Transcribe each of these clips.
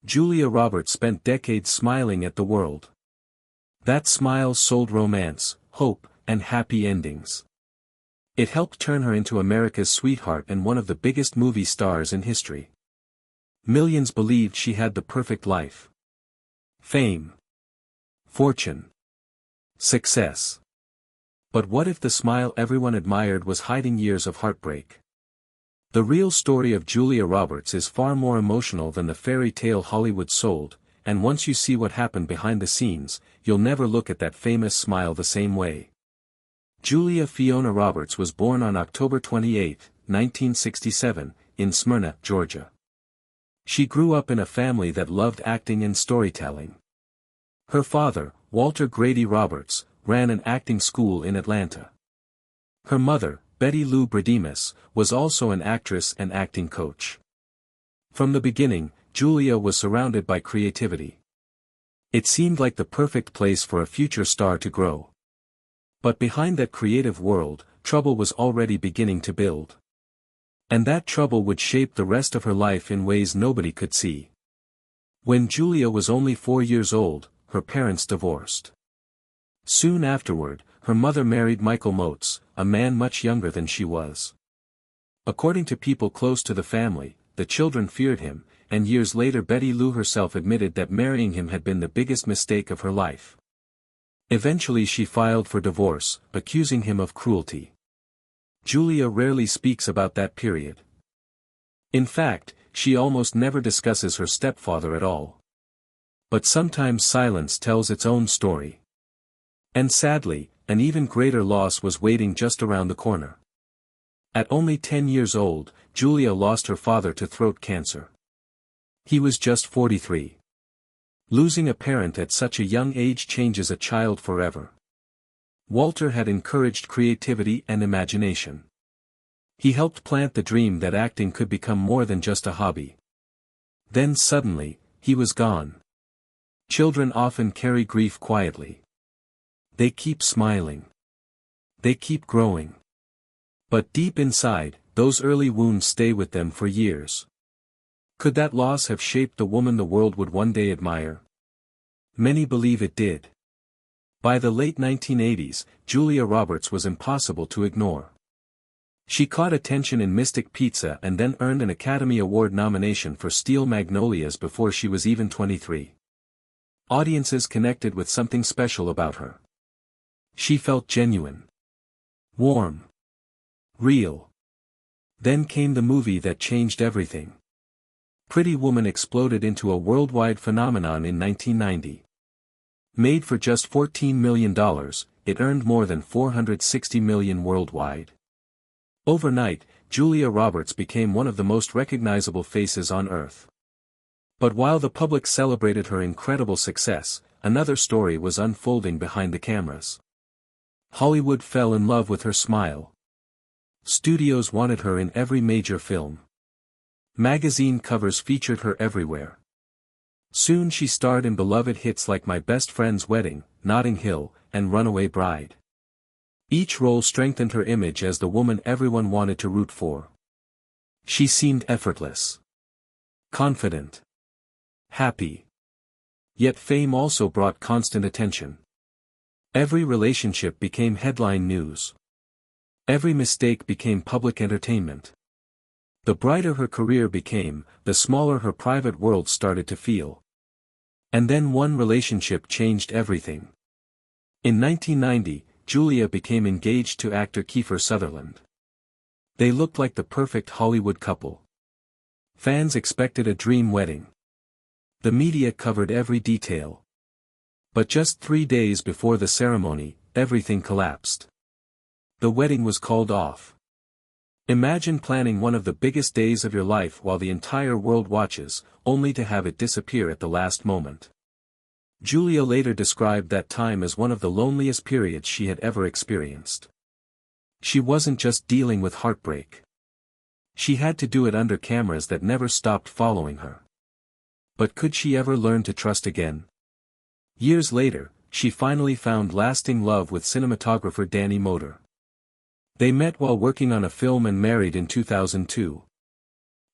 Julia Roberts spent decades smiling at the world. That smile sold romance, hope, and happy endings. It helped turn her into America's sweetheart and one of the biggest movie stars in history. Millions believed she had the perfect life. Fame. Fortune. Success. But what if the smile everyone admired was hiding years of heartbreak? The real story of Julia Roberts is far more emotional than the fairy tale Hollywood sold, and once you see what happened behind the scenes, you'll never look at that famous smile the same way. Julia Fiona Roberts was born on October 28, 1967, in Smyrna, Georgia. She grew up in a family that loved acting and storytelling. Her father, Walter Grady Roberts, ran an acting school in Atlanta. Her mother, Betty Lou Brademus, was also an actress and acting coach. From the beginning, Julia was surrounded by creativity. It seemed like the perfect place for a future star to grow. But behind that creative world, trouble was already beginning to build. And that trouble would shape the rest of her life in ways nobody could see. When Julia was only 4 years old, her parents divorced. Soon afterward, her mother married Michael Moats, a man much younger than she was. According to people close to the family, the children feared him, and years later Betty Lou herself admitted that marrying him had been the biggest mistake of her life. Eventually she filed for divorce, accusing him of cruelty. Julia rarely speaks about that period. In fact, she almost never discusses her stepfather at all. But sometimes silence tells its own story. And sadly, an even greater loss was waiting just around the corner. At only 10 years old, Julia lost her father to throat cancer. He was just 43. Losing a parent at such a young age changes a child forever. Walter had encouraged creativity and imagination. He helped plant the dream that acting could become more than just a hobby. Then suddenly, he was gone. Children often carry grief quietly. They keep smiling. They keep growing. But deep inside, those early wounds stay with them for years. Could that loss have shaped the woman the world would one day admire? Many believe it did. By the late 1980s, Julia Roberts was impossible to ignore. She caught attention in Mystic Pizza and then earned an Academy Award nomination for Steel Magnolias before she was even 23. Audiences connected with something special about her. She felt genuine. Warm. Real. Then came the movie that changed everything. Pretty Woman exploded into a worldwide phenomenon in 1990. Made for just $14 million, it earned more than $460 million worldwide. Overnight, Julia Roberts became one of the most recognizable faces on Earth. But while the public celebrated her incredible success, another story was unfolding behind the cameras. Hollywood fell in love with her smile. Studios wanted her in every major film. Magazine covers featured her everywhere. Soon she starred in beloved hits like My Best Friend's Wedding, Notting Hill, and Runaway Bride. Each role strengthened her image as the woman everyone wanted to root for. She seemed effortless. Confident. Happy. Yet fame also brought constant attention. Every relationship became headline news. Every mistake became public entertainment. The brighter her career became, the smaller her private world started to feel. And then one relationship changed everything. In 1990, Julia became engaged to actor Kiefer Sutherland. They looked like the perfect Hollywood couple. Fans expected a dream wedding. The media covered every detail. But just 3 days before the ceremony, everything collapsed. The wedding was called off. Imagine planning one of the biggest days of your life while the entire world watches, only to have it disappear at the last moment. Julia later described that time as one of the loneliest periods she had ever experienced. She wasn't just dealing with heartbreak. She had to do it under cameras that never stopped following her. But could she ever learn to trust again? Years later, she finally found lasting love with cinematographer Danny Moder. They met while working on a film and married in 2002.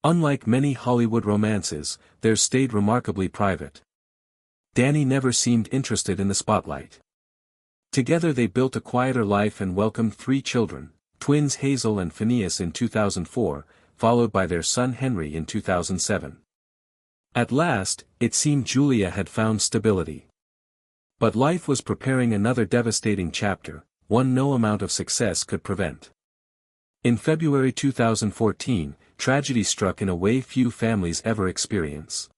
Unlike many Hollywood romances, theirs stayed remarkably private. Danny never seemed interested in the spotlight. Together they built a quieter life and welcomed 3 children, twins Hazel and Phineas in 2004, followed by their son Henry in 2007. At last, it seemed Julia had found stability. But life was preparing another devastating chapter, one no amount of success could prevent. In February 2014, tragedy struck in a way few families ever experience.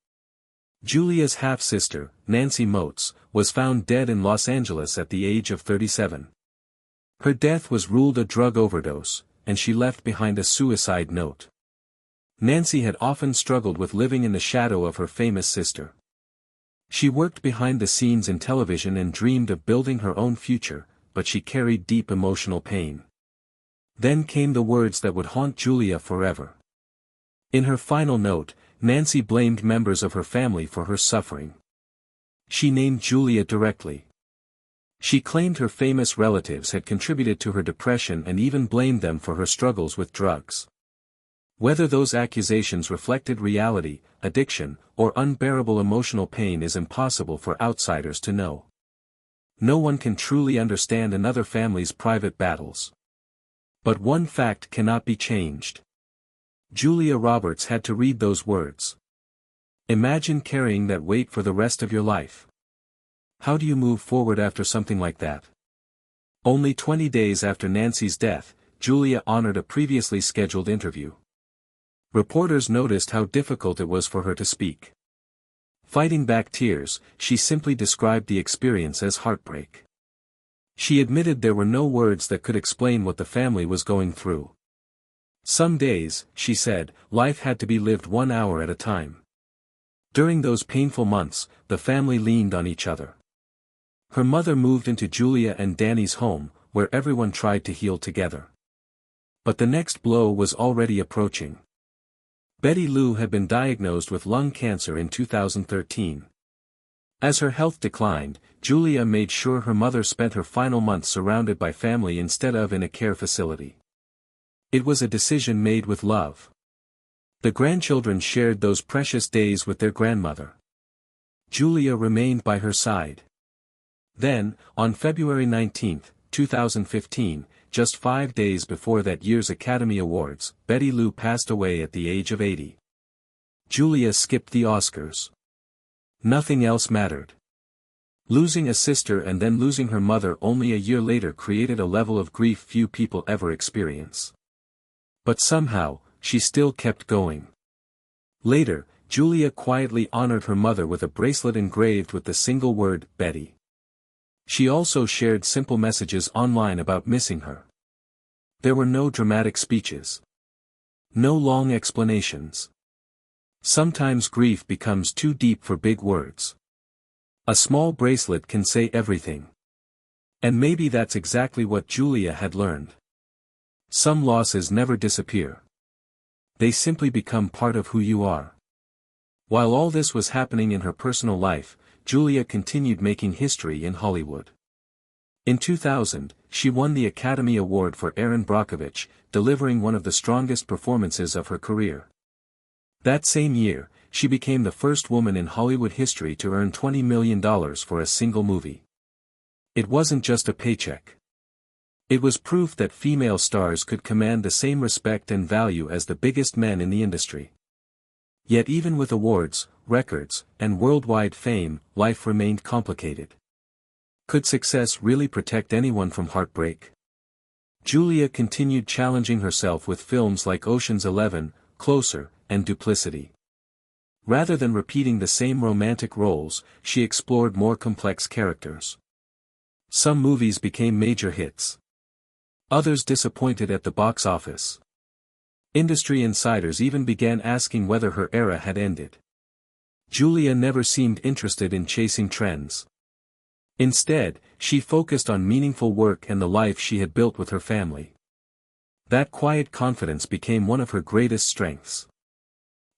Julia's half-sister, Nancy Moats, was found dead in Los Angeles at the age of 37. Her death was ruled a drug overdose, and she left behind a suicide note. Nancy had often struggled with living in the shadow of her famous sister. She worked behind the scenes in television and dreamed of building her own future, but she carried deep emotional pain. Then came the words that would haunt Julia forever. In her final note, Nancy blamed members of her family for her suffering. She named Julia directly. She claimed her famous relatives had contributed to her depression and even blamed them for her struggles with drugs. Whether those accusations reflected reality, addiction, or unbearable emotional pain is impossible for outsiders to know. No one can truly understand another family's private battles. But one fact cannot be changed. Julia Roberts had to read those words. Imagine carrying that weight for the rest of your life. How do you move forward after something like that? Only 20 days after Nancy's death, Julia honored a previously scheduled interview. Reporters noticed how difficult it was for her to speak. Fighting back tears, she simply described the experience as heartbreak. She admitted there were no words that could explain what the family was going through. Some days, she said, life had to be lived 1 hour at a time. During those painful months, the family leaned on each other. Her mother moved into Julia and Danny's home, where everyone tried to heal together. But the next blow was already approaching. Betty Lou had been diagnosed with lung cancer in 2013. As her health declined, Julia made sure her mother spent her final months surrounded by family instead of in a care facility. It was a decision made with love. The grandchildren shared those precious days with their grandmother. Julia remained by her side. Then, on February 19, 2015, just 5 days before that year's Academy Awards, Betty Lou passed away at the age of 80. Julia skipped the Oscars. Nothing else mattered. Losing a sister and then losing her mother only a year later created a level of grief few people ever experience. But somehow, she still kept going. Later, Julia quietly honored her mother with a bracelet engraved with the single word, Betty. She also shared simple messages online about missing her. There were no dramatic speeches. No long explanations. Sometimes grief becomes too deep for big words. A small bracelet can say everything. And maybe that's exactly what Julia had learned. Some losses never disappear. They simply become part of who you are. While all this was happening in her personal life, Julia continued making history in Hollywood. In 2000, she won the Academy Award for Erin Brockovich, delivering one of the strongest performances of her career. That same year, she became the first woman in Hollywood history to earn $20 million for a single movie. It wasn't just a paycheck. It was proof that female stars could command the same respect and value as the biggest men in the industry. Yet even with awards, records, and worldwide fame, life remained complicated. Could success really protect anyone from heartbreak? Julia continued challenging herself with films like Ocean's 11, Closer, and Duplicity. Rather than repeating the same romantic roles, she explored more complex characters. Some movies became major hits. Others disappointed at the box office. Industry insiders even began asking whether her era had ended. Julia never seemed interested in chasing trends. Instead, she focused on meaningful work and the life she had built with her family. That quiet confidence became one of her greatest strengths.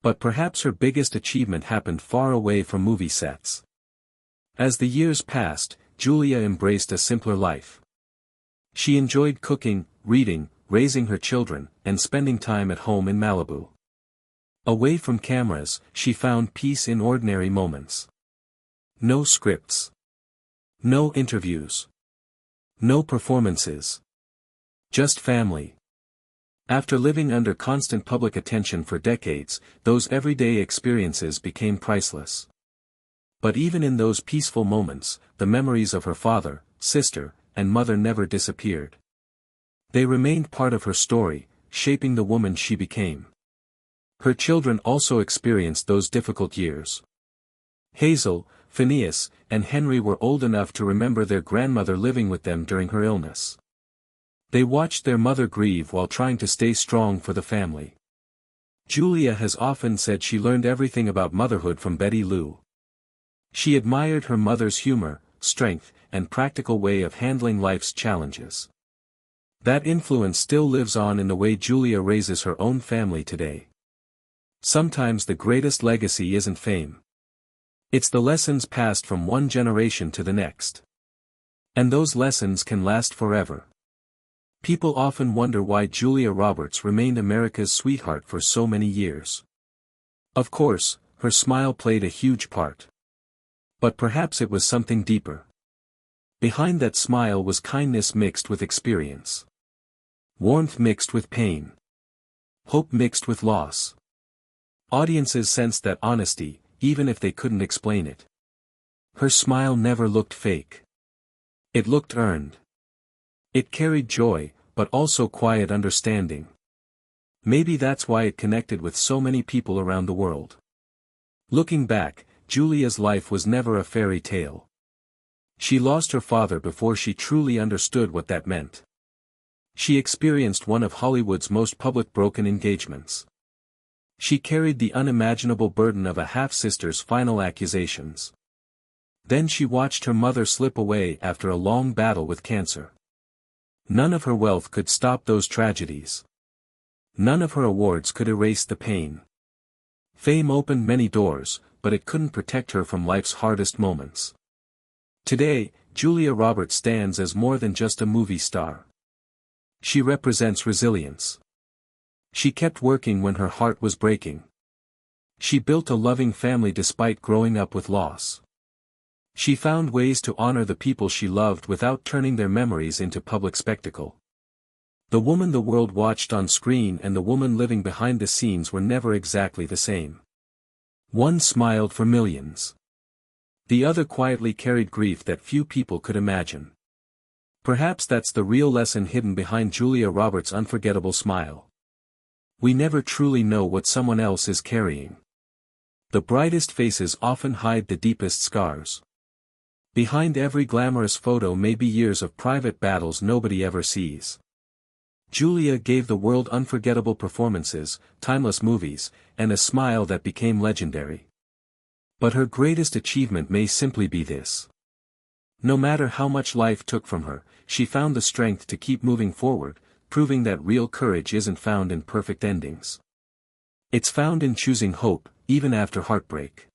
But perhaps her biggest achievement happened far away from movie sets. As the years passed, Julia embraced a simpler life. She enjoyed cooking, reading, raising her children, and spending time at home in Malibu. Away from cameras, she found peace in ordinary moments. No scripts. No interviews. No performances. Just family. After living under constant public attention for decades, those everyday experiences became priceless. But even in those peaceful moments, the memories of her father, sister, and mother never disappeared. They remained part of her story, shaping the woman she became. Her children also experienced those difficult years. Hazel, Phineas, and Henry were old enough to remember their grandmother living with them during her illness. They watched their mother grieve while trying to stay strong for the family. Julia has often said she learned everything about motherhood from Betty Lou. She admired her mother's humor, strength, and practical way of handling life's challenges. That influence still lives on in the way Julia raises her own family today. Sometimes the greatest legacy isn't fame. It's the lessons passed from one generation to the next. And those lessons can last forever. People often wonder why Julia Roberts remained America's sweetheart for so many years. Of course, her smile played a huge part. But perhaps it was something deeper. Behind that smile was kindness mixed with experience. Warmth mixed with pain. Hope mixed with loss. Audiences sensed that honesty, even if they couldn't explain it. Her smile never looked fake. It looked earned. It carried joy, but also quiet understanding. Maybe that's why it connected with so many people around the world. Looking back, Julia's life was never a fairy tale. She lost her father before she truly understood what that meant. She experienced one of Hollywood's most public broken engagements. She carried the unimaginable burden of a half-sister's final accusations. Then she watched her mother slip away after a long battle with cancer. None of her wealth could stop those tragedies. None of her awards could erase the pain. Fame opened many doors, but it couldn't protect her from life's hardest moments. Today, Julia Roberts stands as more than just a movie star. She represents resilience. She kept working when her heart was breaking. She built a loving family despite growing up with loss. She found ways to honor the people she loved without turning their memories into public spectacle. The woman the world watched on screen and the woman living behind the scenes were never exactly the same. One smiled for millions. The other quietly carried grief that few people could imagine. Perhaps that's the real lesson hidden behind Julia Roberts' unforgettable smile. We never truly know what someone else is carrying. The brightest faces often hide the deepest scars. Behind every glamorous photo may be years of private battles nobody ever sees. Julia gave the world unforgettable performances, timeless movies, and a smile that became legendary. But her greatest achievement may simply be this. No matter how much life took from her, she found the strength to keep moving forward, proving that real courage isn't found in perfect endings. It's found in choosing hope, even after heartbreak.